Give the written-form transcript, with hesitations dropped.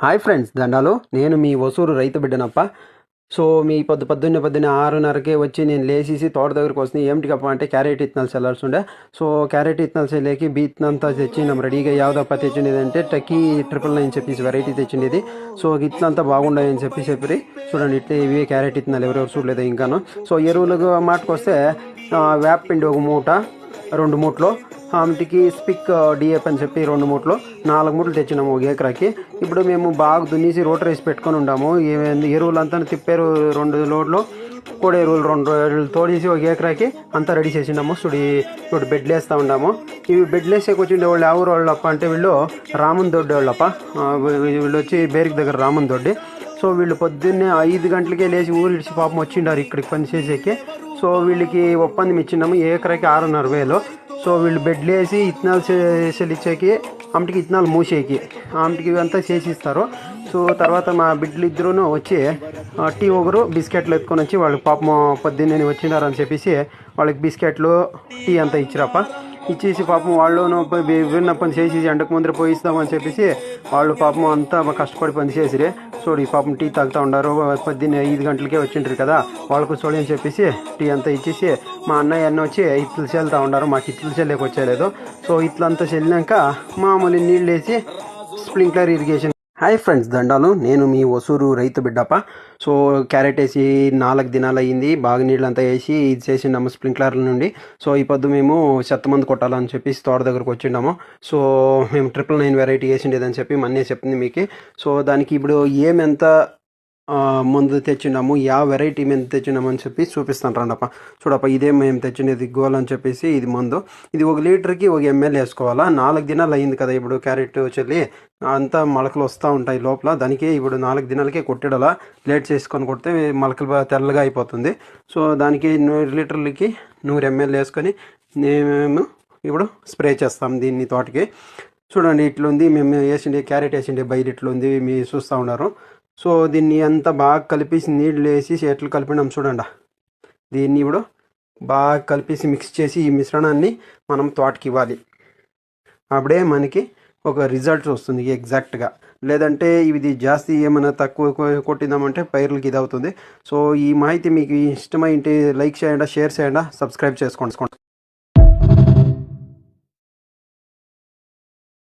Hi friends, దండాలు. నేను మీ ఒసూరు రైతు బిడ్డనప్ప. సో మీ పొద్దున్నే 6:30కే వచ్చి నేను లేచేసి తోట దగ్గరికి వస్తుంది. ఏమిటికప్ప అంటే క్యారెట్ ఇత్తనాలు చల్లాల్సి ఉండే. సో క్యారెట్ ఇత్తనాలు చల్లేకి బీత్నంతా తెచ్చిండాం రెడీగా. యావదప్ప తెచ్చిండేది అంటే టకీ 999 చెప్పేసి వెరైటీ తెచ్చిండేది. సో ఇట్లంతా బాగుండాయని చెప్పి చూడండి, ఇట్లా ఇవి క్యారెట్ ఇత్తనాలు ఎవరెవరు చూడలేదు ఇంకాను. సో ఎరువులకు మాటకు వస్తే వేపపిండి ఒక మూట, 2 మూటలు, ఆమెటికి స్పిక్ డిఎఫ్ అని చెప్పి 2 మూటలు, 4 మూటలు తెచ్చినాము ఒక ఎకరాకి. ఇప్పుడు మేము బాగా దున్నేసి రోటర్ వేసి పెట్టుకొని ఉన్నాము. ఎరువులంతా తిప్పారు 2 లోడ్లు, కోడి ఎరువులు 2 రోజులు తోడేసి ఒక ఎకరాకి అంతా రెడీ చేసినాము. ఇప్పుడు బెడ్లు వేస్తూ ఉన్నాము. ఇవి బెడ్లు వేసేకి వచ్చిండే వాళ్ళు ఎవరు వాళ్ళప్ప అంటే వీళ్ళు రామన్ దొడ్డి వాళ్ళప్ప. వీళ్ళు వచ్చి బేరికి దగ్గర రామన్ దొడ్డి. సో వీళ్ళు పొద్దున్నే 5 గంటలకే లేచి ఊరు ఇడిచి పాపం వచ్చిండారు ఇక్కడికి పని చేసేకి. సో వీళ్ళకి ఒప్పందం ఇచ్చినాము ఎకరాకి 6,500. సో వీళ్ళు బెడ్లు వేసి ఇత్తనాలు ఇచ్చేకి, ఆమెటికి ఇత్తనాలు మూసేకి, ఆమెటికి ఇవంతా చేసి ఇస్తారు. సో తర్వాత మా బిడ్డలు ఇద్దరు వచ్చి టీ ఒకరు బిస్కెట్లు ఎత్తుకొని వచ్చి వాళ్ళకి పాపం పొద్దున్నే వచ్చినారని చెప్పేసి వాళ్ళకి బిస్కెట్లు టీ అంతా ఇచ్చిరప్ప. ఇచ్చేసి పాపం వాళ్ళు విన్న పని చేసి ఎండకు ముందర పోయిస్తామని చెప్పేసి వాళ్ళు పాపం అంతా కష్టపడి పని చేసిరే. చూడు ఈ పాపం టీ తాగుతూ ఉన్నారు. పొద్దున్నే 5 గంటలకే వచ్చిండ్రు కదా, వాళ్ళకు చూడని అని చెప్పేసి టీ అంతా ఇచ్చేసి మా అన్నయ్య అన్న వచ్చి ఇట్లు చల్లుతూ ఉన్నారు. మాకు ఇట్లు చల్లేకి వచ్చేలేదు. సో ఇట్లంతా చల్లినాక మామూలు నీళ్ళు వేసి స్ప్రింక్లర్ ఇరిగేషన్. హాయ్ ఫ్రెండ్స్, దండాలు. నేను మీ ఒసూరు రైతు బిడ్డప్ప. సో క్యారెట్ వేసి 4 దినాలు అయ్యింది. బాగా నీళ్ళంతా వేసి ఇది చేసిండాము స్ప్రింక్లర్ల నుండి. సో ఈ పొద్దు మేము చెత్తమంది కొట్టాలని చెప్పి తోట దగ్గరకు వచ్చిండాము. సో మేము 999 వెరైటీ వేసిండేదని చెప్పి మన్నే చెప్పింది మీకు. సో దానికి ఇప్పుడు ఏమెంత మందు తెచ్చిండాము, వెరైటీ మేము తెచ్చిండాము అని చెప్పి చూపిస్తాను రండప్ప. చూడప్ప, ఇదే మేము తెచ్చిండేది గోల్ అని చెప్పేసి ఇది మందు. ఇది 1 లీటర్కి 1 ml వేసుకోవాలా. 4 దినాలు అయింది కదా ఇప్పుడు క్యారెట్ చెల్లి, అంతా మొలకలు వస్తూ ఉంటాయి లోపల. దానికి ఇప్పుడు 4 దినాలకే కొట్టేడలా. లేట్ చేసుకొని కొడితే మొలకలు తెల్లగా అయిపోతుంది. సో దానికి 100 లీటర్లకి 100 ml వేసుకొని మేము ఇప్పుడు స్ప్రే చేస్తాం దీన్ని తోటకి. చూడండి ఇట్లుంది, మేము వేసిండే క్యారెట్ వేసిండే బయలు ఇట్లుంది, మీరు చూస్తూ ఉన్నారు. సో దీన్ని అంతా బాగా కలిపేసి నీళ్ళు వేసి ఎట్లు కలిపినాం చూడండి. దీన్ని ఇప్పుడు బాగా కలిపేసి మిక్స్ చేసి ఈ మిశ్రణాన్ని మనం తోటకి ఇవ్వాలి. అప్పుడే మనకి ఒక రిజల్ట్ వస్తుంది ఎగ్జాక్ట్గా. లేదంటే ఇది జాస్తి ఏమైనా తక్కువ కొట్టిందామంటే పైర్లకి ఇది అవుతుంది. సో ఈ మాహితి మీకు ఇష్టమైంటే లైక్ చేయండి, షేర్ చేయండి, సబ్స్క్రైబ్ చేసుకోండి.